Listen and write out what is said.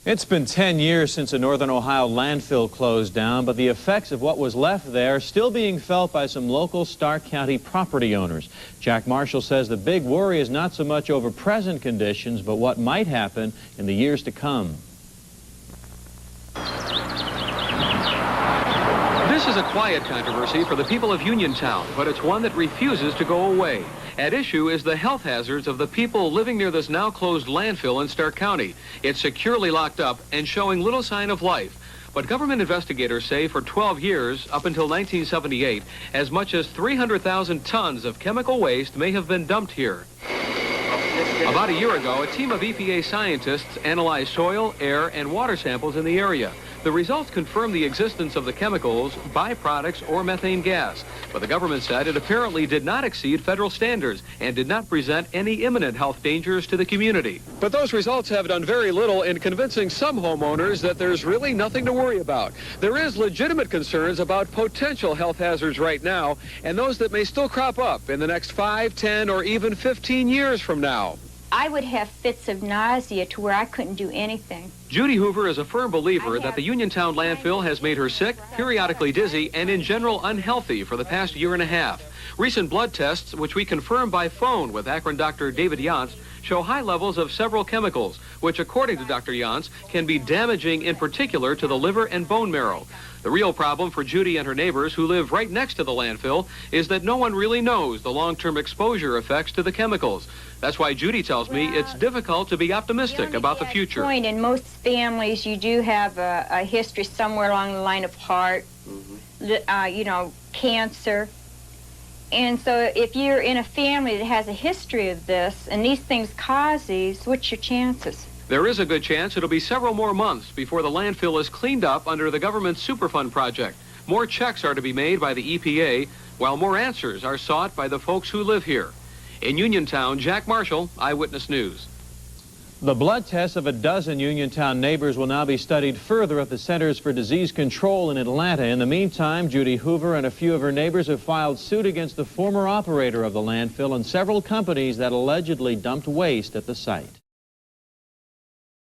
It's been 10 years since a northern Ohio landfill closed down, but the effects of what was left there are still being felt by some local Stark County property owners. Jack Marschall says the big worry is not so much over present conditions, but what might happen in the years to come. This is a quiet controversy for the people of Uniontown, but it's one that refuses to go away. At issue is the health hazards of the people living near this now closed landfill in Stark County. It's securely locked up and showing little sign of life. But government investigators say for 12 years, up until 1978, as much as 300,000 tons of chemical waste may have been dumped here. About a year ago, a team of EPA scientists analyzed soil, air, and water samples in the area. The results confirmed the existence of the chemicals, byproducts, or methane gas. But the government said it apparently did not exceed federal standards and did not present any imminent health dangers to the community. But those results have done very little in convincing some homeowners that there's really nothing to worry about. There is legitimate concerns about potential health hazards right now, and those that may still crop up in the next 5, 10, or even 15 years from now. I would have fits of nausea to where I couldn't do anything. Judy Hoover is a firm believer that the Uniontown landfill has made her sick, periodically dizzy, and in general unhealthy for the past year and a half. Recent blood tests, which we confirmed by phone with Akron Dr. David Yance, show high levels of several chemicals, which according to Dr. Yance can be damaging in particular to the liver and bone marrow. The real problem for Judy and her neighbors who live right next to the landfill is that no one really knows the long-term exposure effects to the chemicals. That's why Judy tells me it's difficult to be optimistic about the future. In most families, you do have a history somewhere along the line of heart, cancer. And so if you're in a family that has a history of this and these things cause these, what's your chances? There is a good chance it'll be several more months before the landfill is cleaned up under the government's Superfund project. More checks are to be made by the EPA, while more answers are sought by the folks who live here. In Uniontown, Jack Marschall, Eyewitness News. The blood tests of a dozen Uniontown neighbors will now be studied further at the Centers for Disease Control in Atlanta. In the meantime, Judy Hoover and a few of her neighbors have filed suit against the former operator of the landfill and several companies that allegedly dumped waste at the site.